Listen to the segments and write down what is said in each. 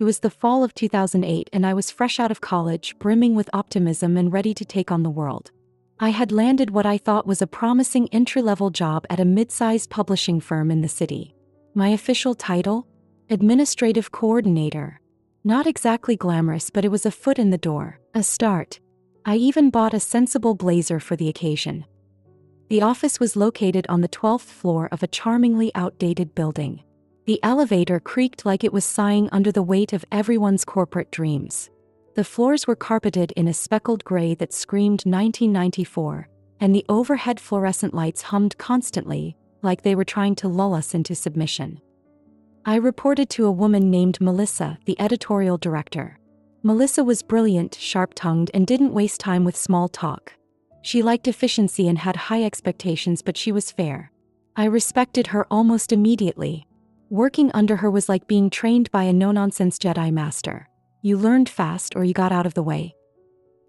It was the fall of 2008 and I was fresh out of college, brimming with optimism and ready to take on the world. I had landed what I thought was a promising entry-level job at a mid-sized publishing firm in the city. My official title? Administrative Coordinator. Not exactly glamorous, but it was a foot in the door, a start. I even bought a sensible blazer for the occasion. The office was located on the 12th floor of a charmingly outdated building. The elevator creaked like it was sighing under the weight of everyone's corporate dreams. The floors were carpeted in a speckled gray that screamed 1994, and the overhead fluorescent lights hummed constantly, like they were trying to lull us into submission. I reported to a woman named Melissa, the editorial director. Melissa was brilliant, sharp-tongued, and didn't waste time with small talk. She liked efficiency and had high expectations, but she was fair. I respected her almost immediately. Working under her was like being trained by a no-nonsense Jedi master. You learned fast or you got out of the way.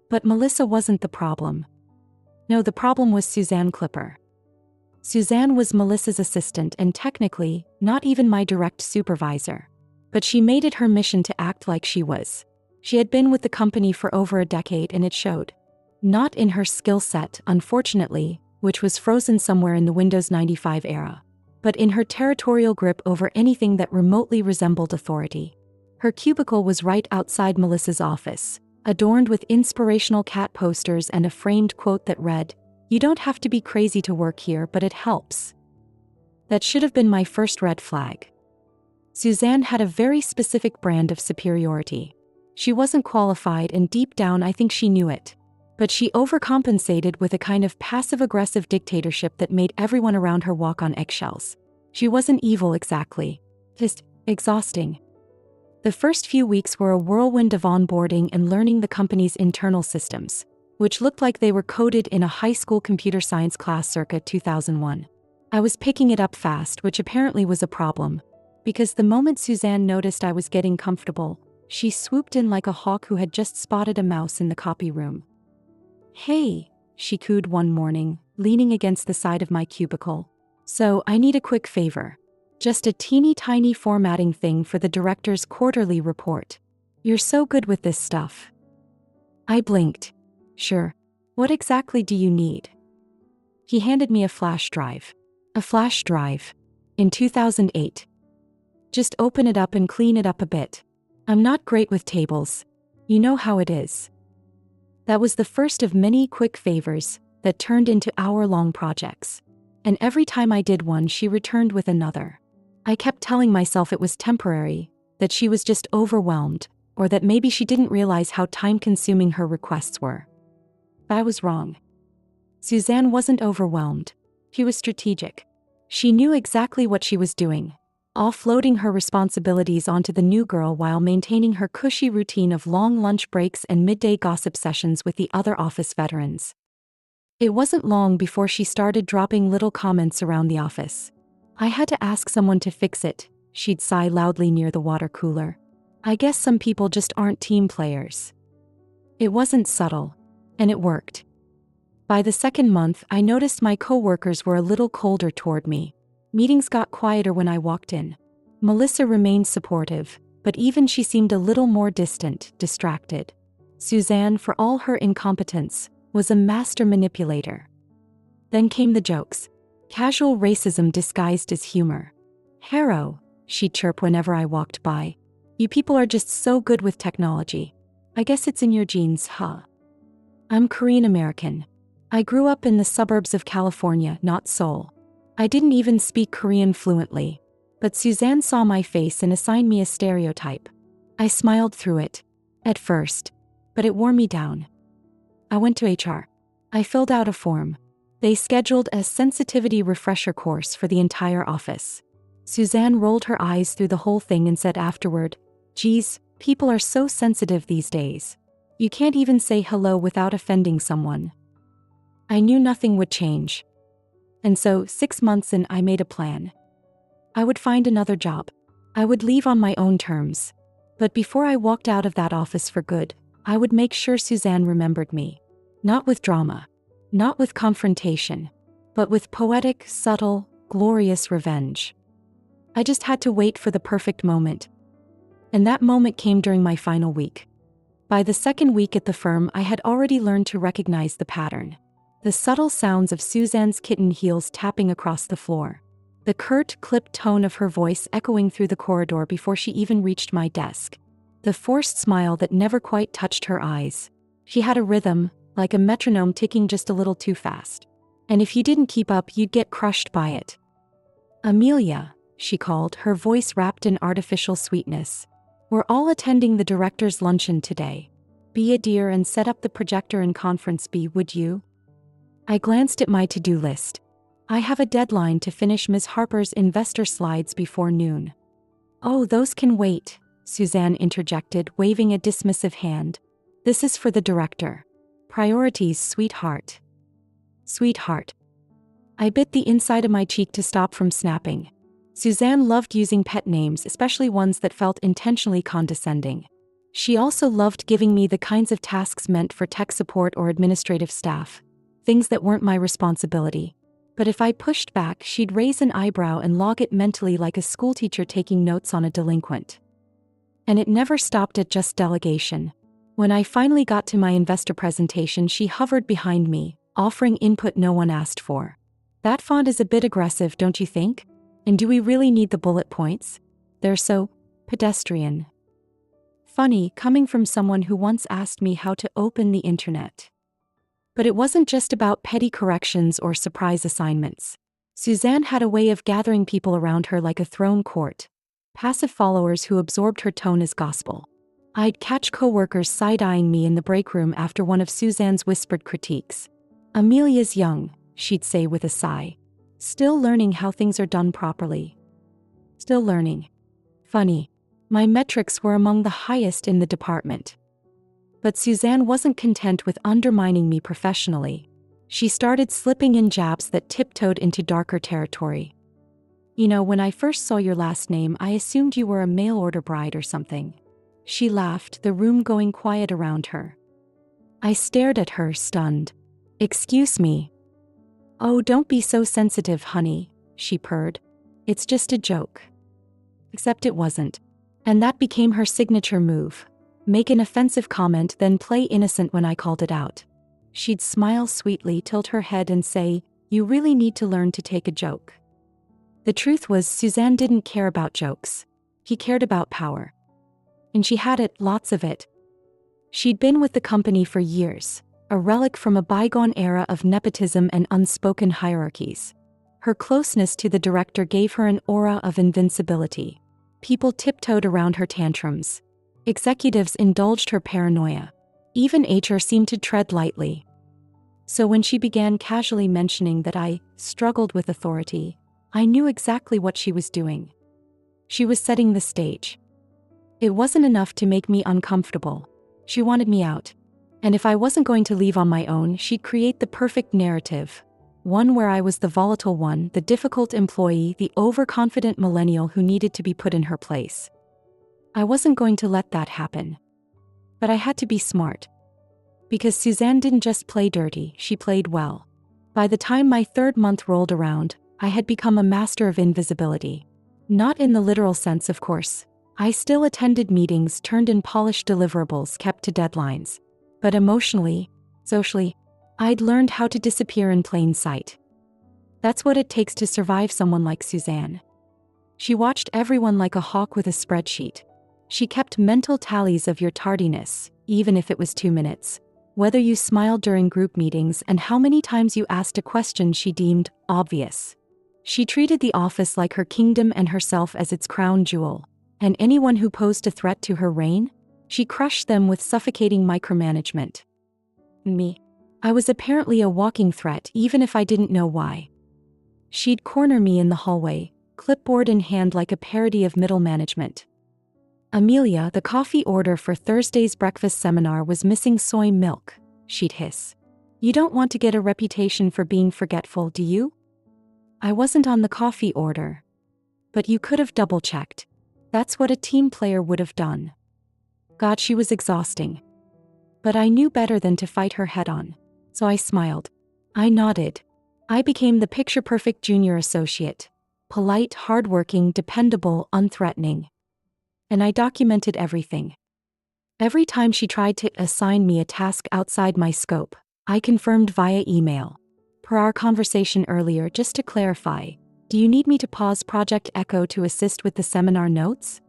But Melissa wasn't the problem. No, the problem was Suzanne Clipper. Suzanne was Melissa's assistant and technically, not even my direct supervisor. But she made it her mission to act like she was. She had been with the company for over a decade and it showed. Not in her skill set, unfortunately, which was frozen somewhere in the Windows 95 era, but in her territorial grip over anything that remotely resembled authority. Her cubicle was right outside Melissa's office, adorned with inspirational cat posters and a framed quote that read, "You don't have to be crazy to work here, but it helps." That should have been my first red flag. Suzanne had a very specific brand of superiority. She wasn't qualified, and deep down I think she knew it. But she overcompensated with a kind of passive-aggressive dictatorship that made everyone around her walk on eggshells. She wasn't evil exactly, just exhausting. The first few weeks were a whirlwind of onboarding and learning the company's internal systems, which looked like they were coded in a high school computer science class circa 2001. I was picking it up fast, which apparently was a problem, because the moment Suzanne noticed I was getting comfortable, she swooped in like a hawk who had just spotted a mouse in the copy room. "Hey," she cooed one morning, leaning against the side of my cubicle. "So, I need a quick favor. Just a teeny-tiny formatting thing for the director's quarterly report. You're so good with this stuff." I blinked. "Sure. What exactly do you need?" He handed me a flash drive. A flash drive. In 2008. "Just open it up and clean it up a bit. I'm not great with tables. You know how it is." That was the first of many quick favors that turned into hour-long projects. And every time I did one, she returned with another. I kept telling myself it was temporary, that she was just overwhelmed, or that maybe she didn't realize how time-consuming her requests were. But I was wrong. Suzanne wasn't overwhelmed. She was strategic. She knew exactly what she was doing, offloading her responsibilities onto the new girl while maintaining her cushy routine of long lunch breaks and midday gossip sessions with the other office veterans. It wasn't long before she started dropping little comments around the office. "I had to ask someone to fix it," she'd sigh loudly near the water cooler. "I guess some people just aren't team players." It wasn't subtle, and it worked. By the second month, I noticed my coworkers were a little colder toward me. Meetings got quieter when I walked in. Melissa remained supportive, but even she seemed a little more distant, distracted. Suzanne, for all her incompetence, was a master manipulator. Then came the jokes. Casual racism disguised as humor. "Harrow," she'd chirp whenever I walked by. "You people are just so good with technology. I guess it's in your genes, huh?" I'm Korean American. I grew up in the suburbs of California, not Seoul. I didn't even speak Korean fluently. But Suzanne saw my face and assigned me a stereotype. I smiled through it. At first. But it wore me down. I went to HR. I filled out a form. They scheduled a sensitivity refresher course for the entire office. Suzanne rolled her eyes through the whole thing and said afterward, "Geez, people are so sensitive these days. You can't even say hello without offending someone." I knew nothing would change. And so, 6 months in, I made a plan. I would find another job. I would leave on my own terms. But before I walked out of that office for good, I would make sure Suzanne remembered me. Not with drama. Not with confrontation. But with poetic, subtle, glorious revenge. I just had to wait for the perfect moment. And that moment came during my final week. By the second week at the firm, I had already learned to recognize the pattern. The subtle sounds of Suzanne's kitten heels tapping across the floor. The curt, clipped tone of her voice echoing through the corridor before she even reached my desk. The forced smile that never quite touched her eyes. She had a rhythm, like a metronome ticking just a little too fast. And if you didn't keep up, you'd get crushed by it. "Amelia," she called, her voice wrapped in artificial sweetness. "We're all attending the director's luncheon today. Be a dear and set up the projector in Conference B, would you?" I glanced at my to-do list. I have a deadline to finish Ms. Harper's investor slides before noon. "Oh, those can wait," Suzanne interjected, waving a dismissive hand. "This is for the director. Priorities, sweetheart." Sweetheart. I bit the inside of my cheek to stop from snapping. Suzanne loved using pet names, especially ones that felt intentionally condescending. She also loved giving me the kinds of tasks meant for tech support or administrative staff. Things that weren't my responsibility. But if I pushed back, she'd raise an eyebrow and log it mentally like a schoolteacher taking notes on a delinquent. And it never stopped at just delegation. When I finally got to my investor presentation, she hovered behind me, offering input no one asked for. "That font is a bit aggressive, don't you think? And do we really need the bullet points? They're so pedestrian." Funny, coming from someone who once asked me how to open the internet. But it wasn't just about petty corrections or surprise assignments. Suzanne had a way of gathering people around her like a throne court. Passive followers who absorbed her tone as gospel. I'd catch coworkers side-eyeing me in the break room after one of Suzanne's whispered critiques. "Amelia's young," she'd say with a sigh. "Still learning how things are done properly." Still learning. Funny. My metrics were among the highest in the department. But Suzanne wasn't content with undermining me professionally. She started slipping in jabs that tiptoed into darker territory. "You know, when I first saw your last name, I assumed you were a mail-order bride or something." She laughed, the room going quiet around her. I stared at her, stunned. "Excuse me." "Oh, don't be so sensitive, honey," she purred. "It's just a joke." Except it wasn't. And that became her signature move. Make an offensive comment, then play innocent when I called it out. She'd smile sweetly, tilt her head and say, "You really need to learn to take a joke." The truth was, Suzanne didn't care about jokes. He cared about power. And she had it, lots of it. She'd been with the company for years, a relic from a bygone era of nepotism and unspoken hierarchies. Her closeness to the director gave her an aura of invincibility. People tiptoed around her tantrums. Executives indulged her paranoia. Even HR seemed to tread lightly. So when she began casually mentioning that I struggled with authority, I knew exactly what she was doing. She was setting the stage. It wasn't enough to make me uncomfortable. She wanted me out. And if I wasn't going to leave on my own, she'd create the perfect narrative. One where I was the volatile one, the difficult employee, the overconfident millennial who needed to be put in her place. I wasn't going to let that happen. But I had to be smart. Because Suzanne didn't just play dirty, she played well. By the time my third month rolled around, I had become a master of invisibility. Not in the literal sense, of course. I still attended meetings, turned in polished deliverables, kept to deadlines. But emotionally, socially, I'd learned how to disappear in plain sight. That's what it takes to survive someone like Suzanne. She watched everyone like a hawk with a spreadsheet. She kept mental tallies of your tardiness, even if it was 2 minutes. Whether you smiled during group meetings and how many times you asked a question she deemed obvious. She treated the office like her kingdom and herself as its crown jewel. And anyone who posed a threat to her reign, she crushed them with suffocating micromanagement. Me. I was apparently a walking threat, even if I didn't know why. She'd corner me in the hallway, clipboard in hand like a parody of middle management. "Amelia, the coffee order for Thursday's breakfast seminar was missing soy milk," she'd hiss. "You don't want to get a reputation for being forgetful, do you?" I wasn't on the coffee order. But you could have double-checked. That's what a team player would have done. God, she was exhausting. But I knew better than to fight her head-on. So I smiled. I nodded. I became the picture-perfect junior associate. Polite, hardworking, dependable, unthreatening. And I documented everything. Every time she tried to assign me a task outside my scope, I confirmed via email. Per our conversation earlier, just to clarify, do you need me to pause Project Echo to assist with the seminar notes?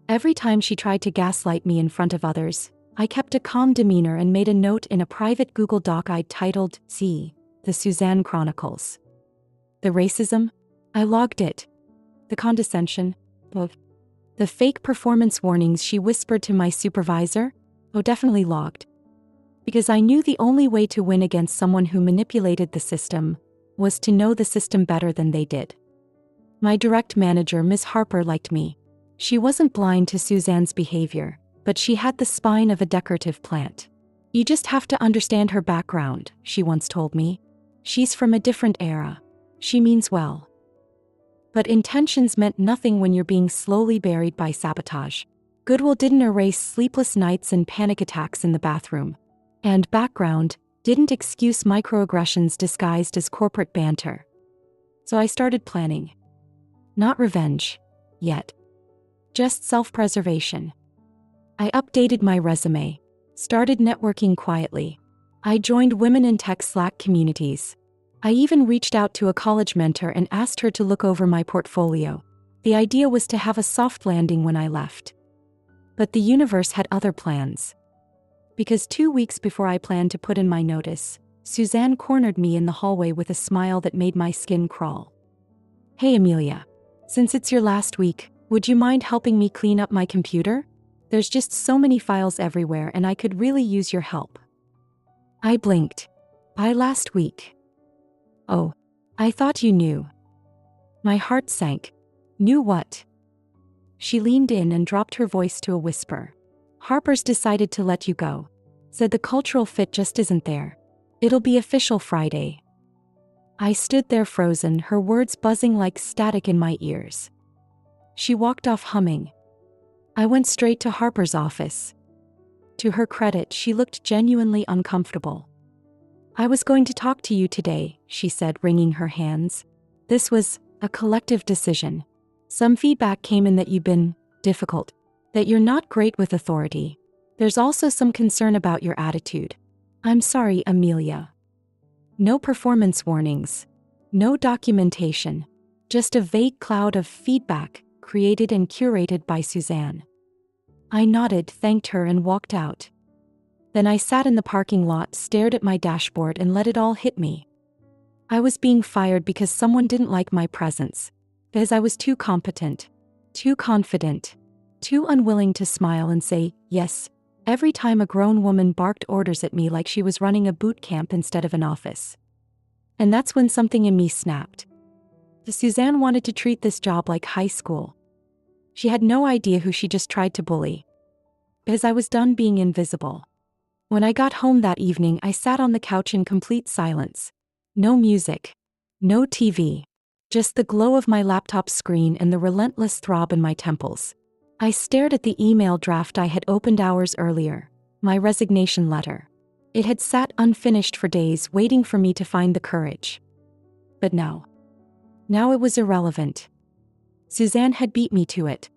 Every time she tried to gaslight me in front of others, I kept a calm demeanor and made a note in a private Google Doc I'd titled, "See, the Suzanne Chronicles." The racism? I logged it. The condescension? Both. The fake performance warnings she whispered to my supervisor? Oh, definitely logged. Because I knew the only way to win against someone who manipulated the system was to know the system better than they did. My direct manager, Ms. Harper, liked me. She wasn't blind to Suzanne's behavior, but she had the spine of a decorative plant. You just have to understand her background, she once told me. She's from a different era. She means well. But intentions meant nothing when you're being slowly buried by sabotage. Goodwill didn't erase sleepless nights and panic attacks in the bathroom. And background didn't excuse microaggressions disguised as corporate banter. So I started planning. Not revenge. Yet. Just self-preservation. I updated my resume. Started networking quietly. I joined Women in Tech Slack communities. I even reached out to a college mentor and asked her to look over my portfolio. The idea was to have a soft landing when I left. But the universe had other plans. Because 2 weeks before I planned to put in my notice, Suzanne cornered me in the hallway with a smile that made my skin crawl. "Hey Amelia, since it's your last week, would you mind helping me clean up my computer? There's just so many files everywhere and I could really use your help." I blinked. "By last week?" "Oh, I thought you knew." My heart sank. "Knew what?" She leaned in and dropped her voice to a whisper. "Harper's decided to let you go. Said the cultural fit just isn't there. It'll be official Friday." I stood there frozen, her words buzzing like static in my ears. She walked off humming. I went straight to Harper's office. To her credit, she looked genuinely uncomfortable. "I was going to talk to you today," she said, wringing her hands. "This was a collective decision. Some feedback came in that you've been difficult, that you're not great with authority. There's also some concern about your attitude. I'm sorry, Amelia." No performance warnings. No documentation. Just a vague cloud of feedback, created and curated by Suzanne. I nodded, thanked her, and walked out. Then I sat in the parking lot, stared at my dashboard, and let it all hit me. I was being fired because someone didn't like my presence. Because I was too competent, too confident, too unwilling to smile and say yes every time a grown woman barked orders at me like she was running a boot camp instead of an office. And that's when something in me snapped. Suzanne wanted to treat this job like high school. She had no idea who she just tried to bully. Because I was done being invisible. When I got home that evening, I sat on the couch in complete silence. No music. No TV. Just the glow of my laptop screen and the relentless throb in my temples. I stared at the email draft I had opened hours earlier, my resignation letter. It had sat unfinished for days, waiting for me to find the courage. But now it was irrelevant. Suzanne had beat me to it.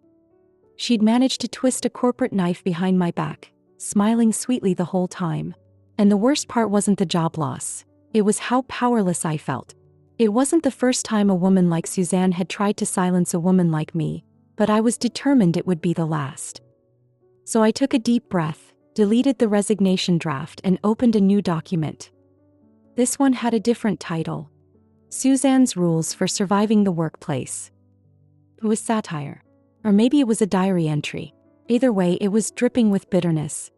She'd managed to twist a corporate knife behind my back, smiling sweetly the whole time. And the worst part wasn't the job loss. It was how powerless I felt. It wasn't the first time a woman like Suzanne had tried to silence a woman like me, but I was determined it would be the last. So I took a deep breath, deleted the resignation draft, and opened a new document. This one had a different title. Suzanne's Rules for Surviving the Workplace. It was satire. Or maybe it was a diary entry. Either way, it was dripping with bitterness.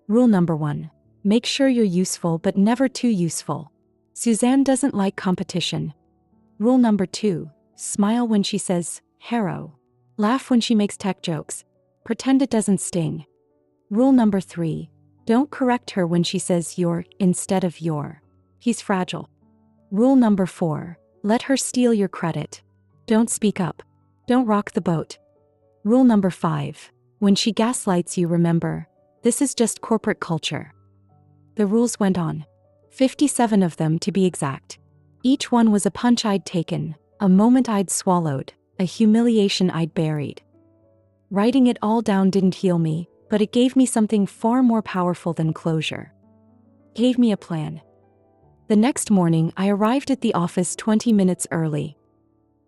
Rule number 1. Make sure you're useful but never too useful. Suzanne doesn't like competition. Rule number 2. Smile when she says, "Hero." Laugh when she makes tech jokes. Pretend it doesn't sting. Rule number 3. Don't correct her when she says "you're" instead of "your." He's fragile. Rule number 4. Let her steal your credit. Don't speak up. Don't rock the boat. Rule number 5. When she gaslights you, remember, this is just corporate culture. The rules went on. 57 of them to be exact. Each one was a punch I'd taken, a moment I'd swallowed, a humiliation I'd buried. Writing it all down didn't heal me, but it gave me something far more powerful than closure. It gave me a plan. The next morning, I arrived at the office 20 minutes early.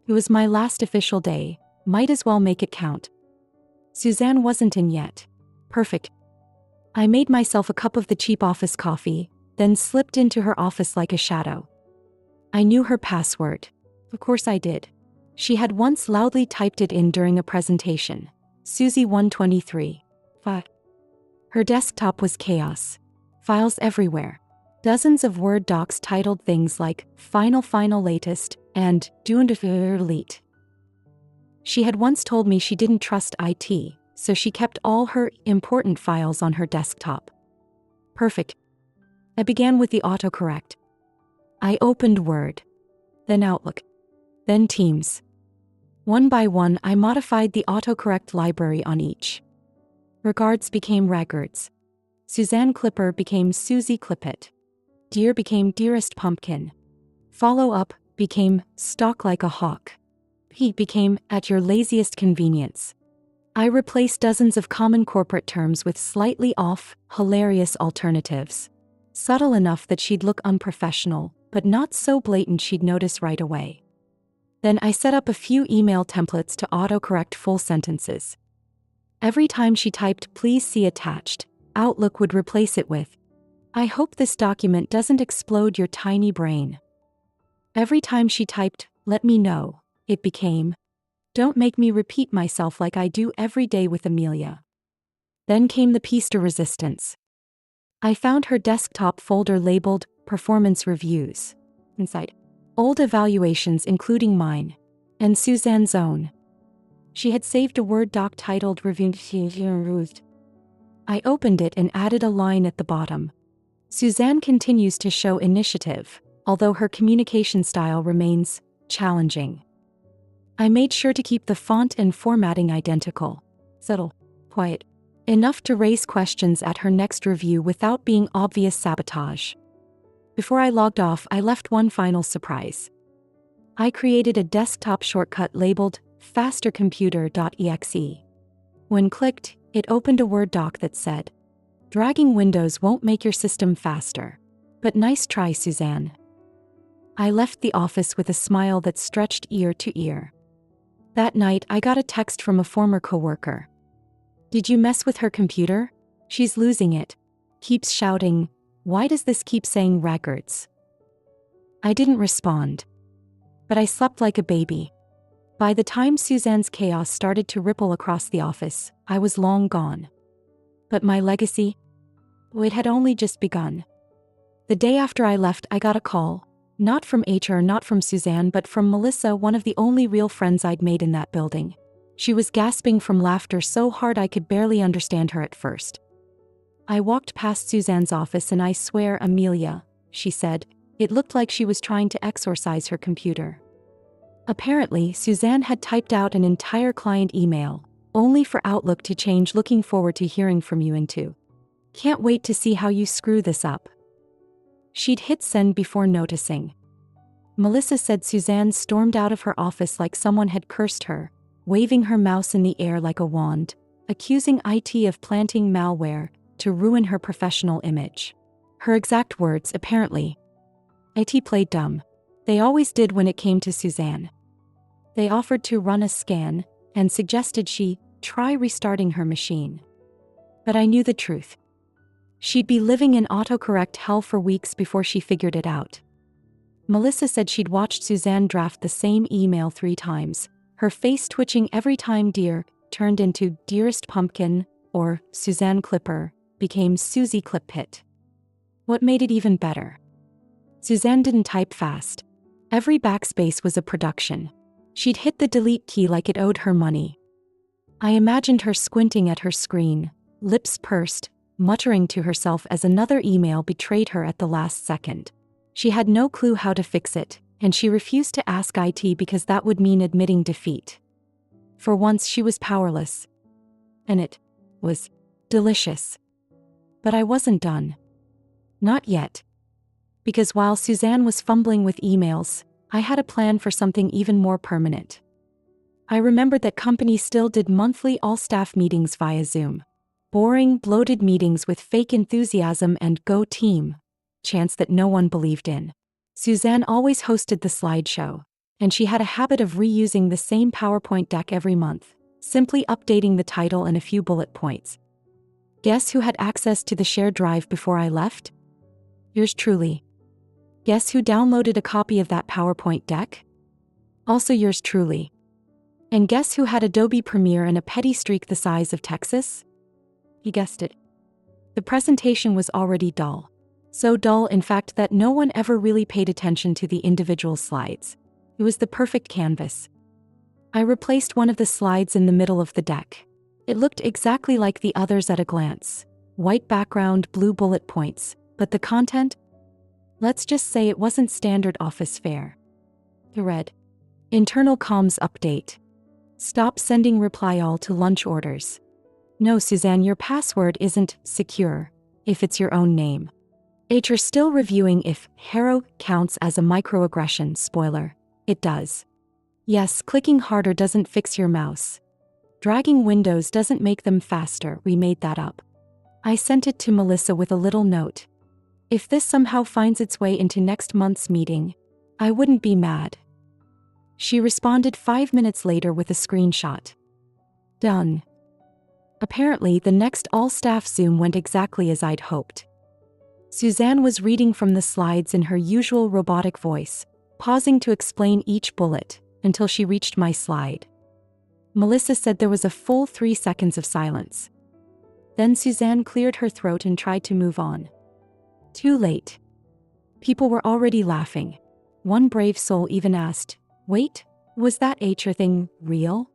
It was my last official day, might as well make it count. Suzanne wasn't in yet. Perfect. I made myself a cup of the cheap office coffee, then slipped into her office like a shadow. I knew her password. Of course I did. She had once loudly typed it in during a presentation. Susie 123. Her desktop was chaos. Files everywhere. Dozens of Word docs titled things like Final Latest and Doing Elite. She had once told me she didn't trust IT, so she kept all her important files on her desktop. Perfect. I began with the autocorrect. I opened Word, then Outlook, then Teams. One by one, I modified the autocorrect library on each. Regards became Raggards. Suzanne Clipper became Susie Clippet. Dear became Dearest Pumpkin. Follow up became Stalk Like a Hawk. He became At Your Laziest Convenience. I replaced dozens of common corporate terms with slightly off, hilarious alternatives. Subtle enough that she'd look unprofessional, but not so blatant she'd notice right away. Then I set up a few email templates to autocorrect full sentences. Every time she typed "Please see attached," Outlook would replace it with, "I hope this document doesn't explode your tiny brain." Every time she typed "Let me know," it became, "Don't make me repeat myself like I do every day with Amelia." Then came the piece de resistance. I found her desktop folder labeled Performance Reviews. Inside, old evaluations including mine, and Suzanne's own. She had saved a Word doc titled Review. I opened it and added a line at the bottom. Suzanne continues to show initiative, although her communication style remains challenging. I made sure to keep the font and formatting identical. Subtle, quiet, enough to raise questions at her next review without being obvious sabotage. Before I logged off, I left one final surprise. I created a desktop shortcut labeled fastercomputer.exe. When clicked, it opened a Word doc that said, "Dragging windows won't make your system faster. But nice try, Suzanne." I left the office with a smile that stretched ear to ear. That night, I got a text from a former coworker. "Did you mess with her computer? She's losing it. Keeps shouting, 'Why does this keep saying Raggards?'" I didn't respond. But I slept like a baby. By the time Suzanne's chaos started to ripple across the office, I was long gone. But my legacy? Well, it had only just begun. The day after I left, I got a call. Not from HR, not from Suzanne, but from Melissa, one of the only real friends I'd made in that building. She was gasping from laughter so hard I could barely understand her at first. I walked past Suzanne's office and I swear, "Amelia," she said, it looked like she was trying to exorcise her computer. Apparently, Suzanne had typed out an entire client email, only for Outlook to change. "Looking forward to hearing from you in 2. Can't wait to see how you screw this up." She'd hit send before noticing. Melissa said Suzanne stormed out of her office like someone had cursed her, waving her mouse in the air like a wand, accusing IT of planting malware to ruin her professional image. Her exact words, apparently. IT played dumb. They always did when it came to Suzanne. They offered to run a scan and suggested she try restarting her machine. But I knew the truth. She'd be living in autocorrect hell for weeks before she figured it out. Melissa said she'd watched Suzanne draft the same email 3 times, her face twitching every time "Dear" turned into "Dearest Pumpkin," or Suzanne Clipper became Susie Clippit. What made it even better? Suzanne didn't type fast. Every backspace was a production. She'd hit the delete key like it owed her money. I imagined her squinting at her screen, lips pursed, muttering to herself as another email betrayed her at the last second. She had no clue how to fix it, and she refused to ask IT because that would mean admitting defeat. For once, she was powerless. And it was delicious. But I wasn't done. Not yet. Because while Suzanne was fumbling with emails, I had a plan for something even more permanent. I remembered that companies still did monthly all-staff meetings via Zoom. Boring, bloated meetings with fake enthusiasm and "go team" chants that no one believed in. Suzanne always hosted the slideshow, and she had a habit of reusing the same PowerPoint deck every month, simply updating the title and a few bullet points. Guess who had access to the shared drive before I left? Yours truly. Guess who downloaded a copy of that PowerPoint deck? Also yours truly. And guess who had Adobe Premiere and a petty streak the size of Texas? You guessed it. The presentation was already dull. So dull, in fact, that no one ever really paid attention to the individual slides. It was the perfect canvas. I replaced one of the slides in the middle of the deck. It looked exactly like the others at a glance. White background, blue bullet points. But the content? Let's just say it wasn't standard office fare. It read, "Internal comms update. Stop sending reply all to lunch orders. No, Suzanne, your password isn't secure if it's your own name. HR still reviewing if hero counts as a microaggression. Spoiler, it does. Yes, clicking harder doesn't fix your mouse. Dragging windows doesn't make them faster. We made that up." I sent it to Melissa with a little note. If this somehow finds its way into next month's meeting, I wouldn't be mad. She responded 5 minutes later with a screenshot. Done. Apparently, the next all-staff Zoom went exactly as I'd hoped. Suzanne was reading from the slides in her usual robotic voice, pausing to explain each bullet until she reached my slide. Melissa said there was a full 3 seconds of silence. Then Suzanne cleared her throat and tried to move on. Too late. People were already laughing. One brave soul even asked, "Wait, was that HR thing real?"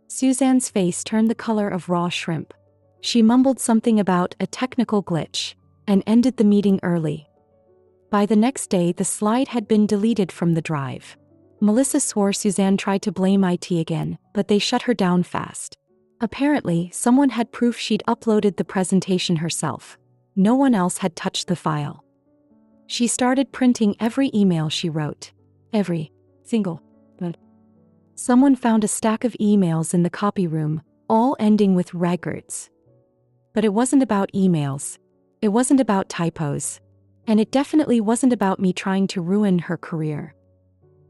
Suzanne's face turned the color of raw shrimp. She mumbled something about a technical glitch and ended the meeting early. By the next day, the slide had been deleted from the drive. Melissa swore Suzanne tried to blame IT again, but they shut her down fast. Apparently, someone had proof she'd uploaded the presentation herself. No one else had touched the file. She started printing every email she wrote. Every single one. Someone found a stack of emails in the copy room, all ending with regards. But it wasn't about emails. It wasn't about typos. And it definitely wasn't about me trying to ruin her career.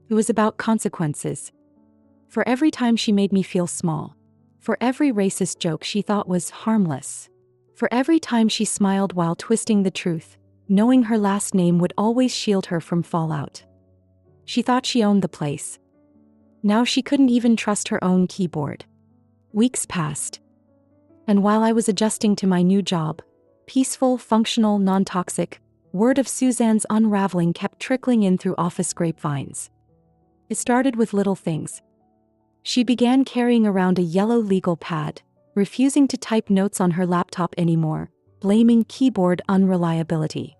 It was about consequences. For every time she made me feel small. For every racist joke she thought was harmless. For every time she smiled while twisting the truth, knowing her last name would always shield her from fallout. She thought she owned the place. Now she couldn't even trust her own keyboard. Weeks passed. And while I was adjusting to my new job, peaceful, functional, non-toxic, word of Suzanne's unraveling kept trickling in through office grapevines. It started with little things. She began carrying around a yellow legal pad, refusing to type notes on her laptop anymore, blaming keyboard unreliability.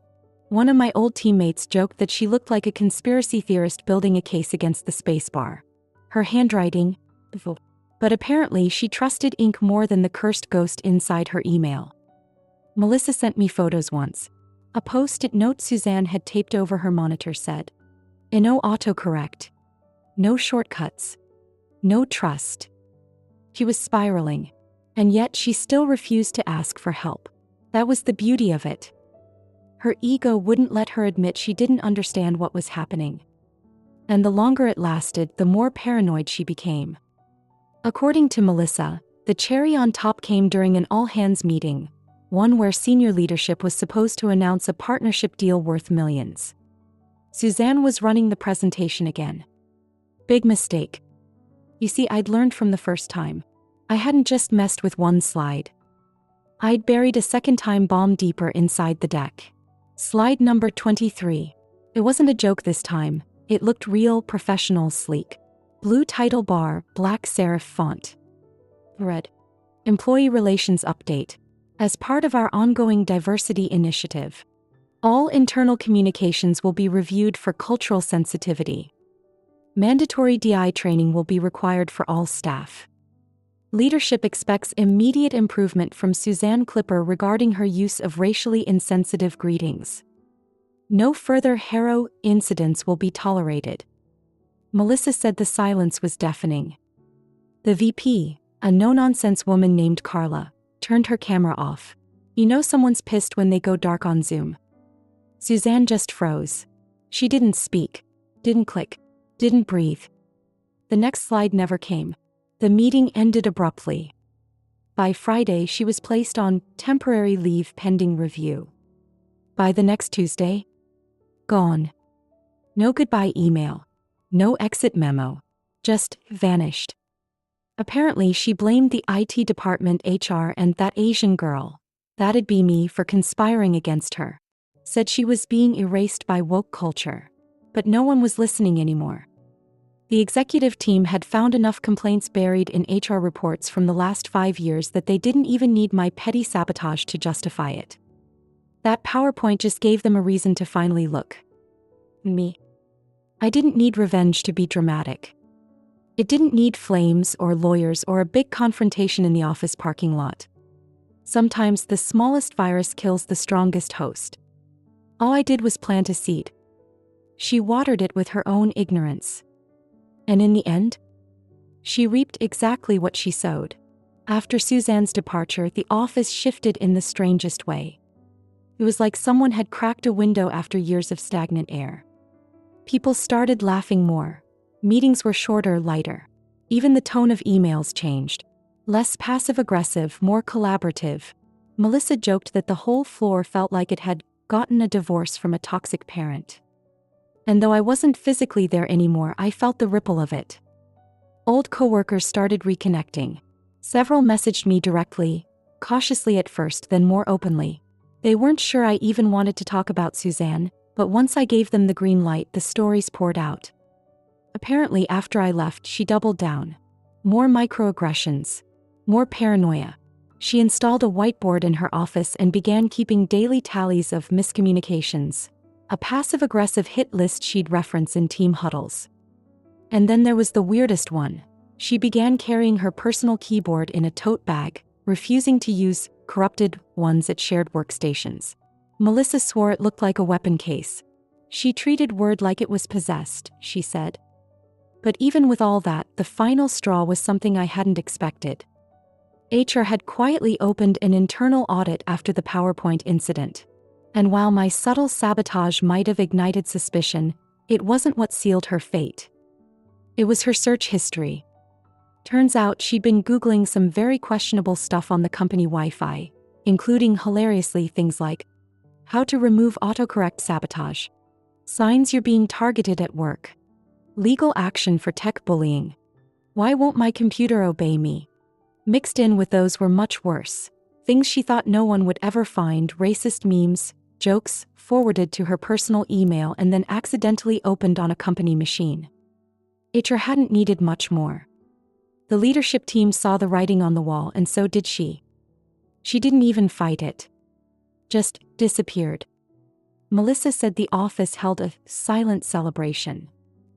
One of my old teammates joked that she looked like a conspiracy theorist building a case against the spacebar. Her handwriting, but apparently she trusted ink more than the cursed ghost inside her email. Melissa sent me photos once. A post-it note Suzanne had taped over her monitor said, "No autocorrect. No shortcuts. No trust." She was spiraling. And yet she still refused to ask for help. That was the beauty of it. Her ego wouldn't let her admit she didn't understand what was happening. And the longer it lasted, the more paranoid she became. According to Melissa, the cherry on top came during an all-hands meeting, one where senior leadership was supposed to announce a partnership deal worth millions. Suzanne was running the presentation again. Big mistake. You see, I'd learned from the first time. I hadn't just messed with one slide. I'd buried a second-time bomb deeper inside the deck. Slide number 23. It wasn't a joke this time. It looked real, professional, sleek. Blue title bar, black serif font. Red. Employee Relations Update. As part of our ongoing diversity initiative, all internal communications will be reviewed for cultural sensitivity. Mandatory DI training will be required for all staff. Leadership expects immediate improvement from Suzanne Clipper regarding her use of racially insensitive greetings. No further hero incidents will be tolerated. Melissa said the silence was deafening. The VP, a no-nonsense woman named Carla, turned her camera off. You know someone's pissed when they go dark on Zoom. Suzanne just froze. She didn't speak, didn't click, didn't breathe. The next slide never came. The meeting ended abruptly. By Friday, she was placed on temporary leave pending review. By the next Tuesday, gone. No goodbye email. No exit memo. Just vanished. Apparently, she blamed the IT department, HR, and that Asian girl, that'd be me, for conspiring against her. Said she was being erased by woke culture. But no one was listening anymore. The executive team had found enough complaints buried in HR reports from the last 5 years that they didn't even need my petty sabotage to justify it. That PowerPoint just gave them a reason to finally look. Me. I didn't need revenge to be dramatic. It didn't need flames or lawyers or a big confrontation in the office parking lot. Sometimes the smallest virus kills the strongest host. All I did was plant a seed. She watered it with her own ignorance. And in the end, she reaped exactly what she sowed. After Suzanne's departure, the office shifted in the strangest way. It was like someone had cracked a window after years of stagnant air. People started laughing more. Meetings were shorter, lighter. Even the tone of emails changed. Less passive-aggressive, more collaborative. Melissa joked that the whole floor felt like it had gotten a divorce from a toxic parent. And though I wasn't physically there anymore, I felt the ripple of it. Old coworkers started reconnecting. Several messaged me directly, cautiously at first, then more openly. They weren't sure I even wanted to talk about Suzanne, but once I gave them the green light, the stories poured out. Apparently, after I left, she doubled down. More microaggressions. More paranoia. She installed a whiteboard in her office and began keeping daily tallies of miscommunications. A passive-aggressive hit list she'd reference in team huddles. And then there was the weirdest one. She began carrying her personal keyboard in a tote bag, refusing to use corrupted ones at shared workstations. Melissa swore it looked like a weapon case. She treated Word like it was possessed, she said. But even with all that, the final straw was something I hadn't expected. HR had quietly opened an internal audit after the PowerPoint incident. And while my subtle sabotage might have ignited suspicion, it wasn't what sealed her fate. It was her search history. Turns out she'd been Googling some very questionable stuff on the company Wi-Fi, including hilariously things like how to remove autocorrect sabotage, signs you're being targeted at work, legal action for tech bullying, why won't my computer obey me? Mixed in with those were much worse, things she thought no one would ever find, racist memes, jokes forwarded to her personal email and then accidentally opened on a company machine. HR hadn't needed much more. The leadership team saw the writing on the wall, and so did she. She didn't even fight it. Just disappeared. Melissa said the office held a silent celebration.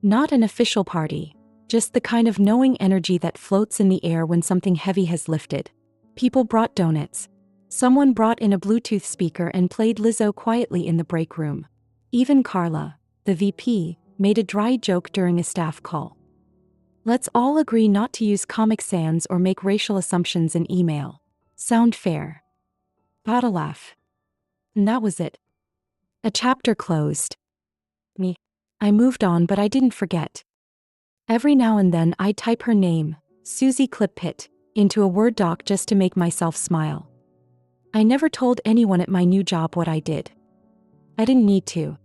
Not an official party, just the kind of knowing energy that floats in the air when something heavy has lifted. People brought donuts. Someone brought in a Bluetooth speaker and played Lizzo quietly in the break room. Even Carla, the VP, made a dry joke during a staff call. Let's all agree not to use Comic Sans or make racial assumptions in email. Sound fair? Got a laugh. And that was it. A chapter closed. Me. I moved on, but I didn't forget. Every now and then I'd type her name, Susie Clippitt, into a Word doc just to make myself smile. I never told anyone at my new job what I did. I didn't need to.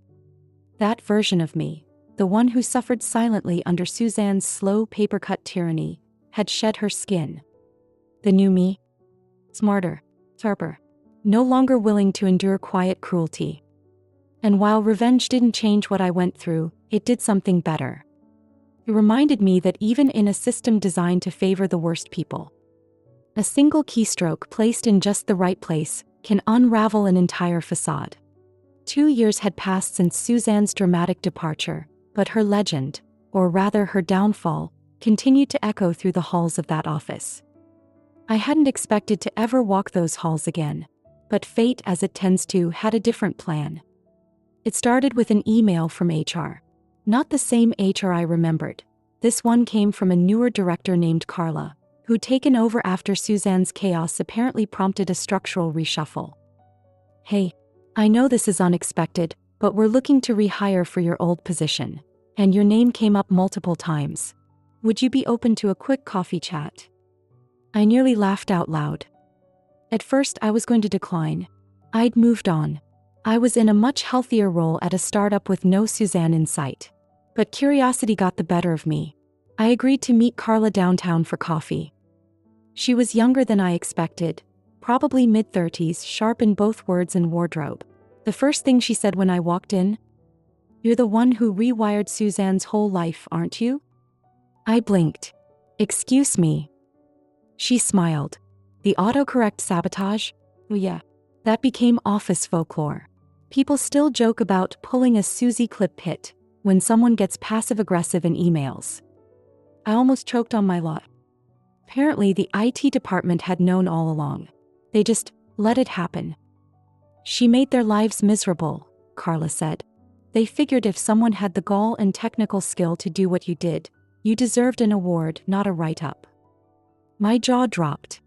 That version of me, the one who suffered silently under Suzanne's slow paper-cut tyranny, had shed her skin. The new me? Smarter, sharper, no longer willing to endure quiet cruelty. And while revenge didn't change what I went through, it did something better. It reminded me that even in a system designed to favor the worst people, a single keystroke placed in just the right place can unravel an entire facade. 2 years had passed since Suzanne's dramatic departure, but her legend, or rather her downfall, continued to echo through the halls of that office. I hadn't expected to ever walk those halls again, but fate, as it tends to, had a different plan. It started with an email from HR. Not the same HR I remembered. This one came from a newer director named Carla, who'd taken over after Suzanne's chaos apparently prompted a structural reshuffle. "Hey, I know this is unexpected, but we're looking to rehire for your old position. And your name came up multiple times. Would you be open to a quick coffee chat?" I nearly laughed out loud. At first, I was going to decline. I'd moved on. I was in a much healthier role at a startup with no Suzanne in sight. But curiosity got the better of me. I agreed to meet Carla downtown for coffee. She was younger than I expected, probably mid-30s, sharp in both words and wardrobe. The first thing she said when I walked in, "You're the one who rewired Suzanne's whole life, aren't you?" I blinked. "Excuse me." She smiled. "The autocorrect sabotage? Oh yeah. That became office folklore. People still joke about pulling a Susie clip pit when someone gets passive-aggressive in emails." I almost choked on my lot. Apparently, the IT department had known all along. They just let it happen. "She made their lives miserable," Carla said. "They figured if someone had the gall and technical skill to do what you did, you deserved an award, not a write-up." My jaw dropped.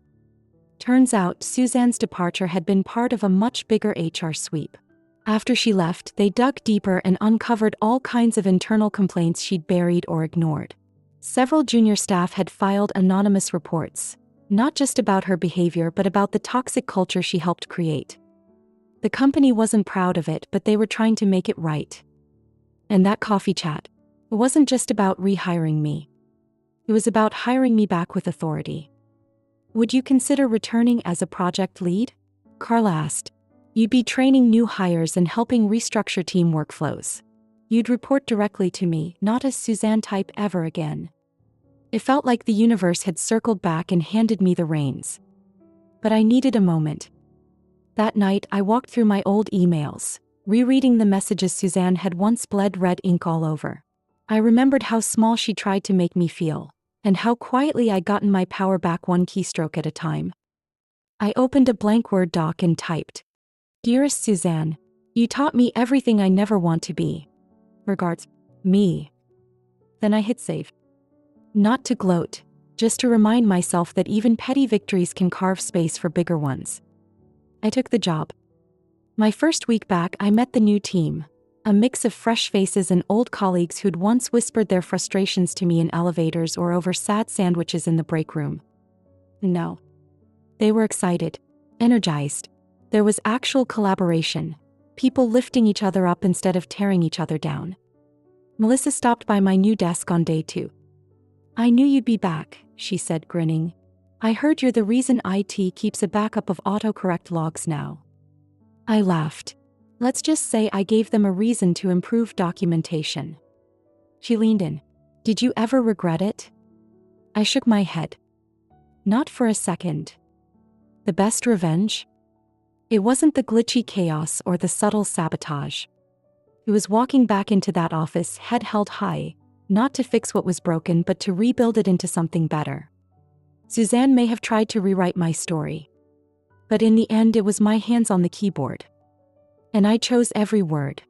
Turns out Suzanne's departure had been part of a much bigger HR sweep. After she left, they dug deeper and uncovered all kinds of internal complaints she'd buried or ignored. Several junior staff had filed anonymous reports, not just about her behavior but about the toxic culture she helped create. The company wasn't proud of it, but they were trying to make it right. And that coffee chat, it wasn't just about rehiring me. It was about hiring me back with authority. "Would you consider returning as a project lead?" Carla asked. "You'd be training new hires and helping restructure team workflows. You'd report directly to me, not as Suzanne type ever again." It felt like the universe had circled back and handed me the reins. But I needed a moment. That night, I walked through my old emails, rereading the messages Suzanne had once bled red ink all over. I remembered how small she tried to make me feel, and how quietly I'd gotten my power back one keystroke at a time. I opened a blank Word doc and typed, "Dearest Suzanne, you taught me everything I never want to be. Regards, me." Then I hit save. Not to gloat, just to remind myself that even petty victories can carve space for bigger ones. I took the job. My first week back, I met the new team, a mix of fresh faces and old colleagues who'd once whispered their frustrations to me in elevators or over sad sandwiches in the break room. No. They were excited, energized. There was actual collaboration, people lifting each other up instead of tearing each other down. Melissa stopped by my new desk on day 2. "I knew you'd be back," she said, grinning. "I heard you're the reason IT keeps a backup of autocorrect logs now." I laughed. Let's just say I gave them a reason to improve documentation. She leaned in. "Did you ever regret it?" I shook my head. Not for a second. The best revenge? It wasn't the glitchy chaos or the subtle sabotage. It was walking back into that office, head held high, not to fix what was broken but to rebuild it into something better. Suzanne may have tried to rewrite my story, but in the end it was my hands on the keyboard. And I chose every word.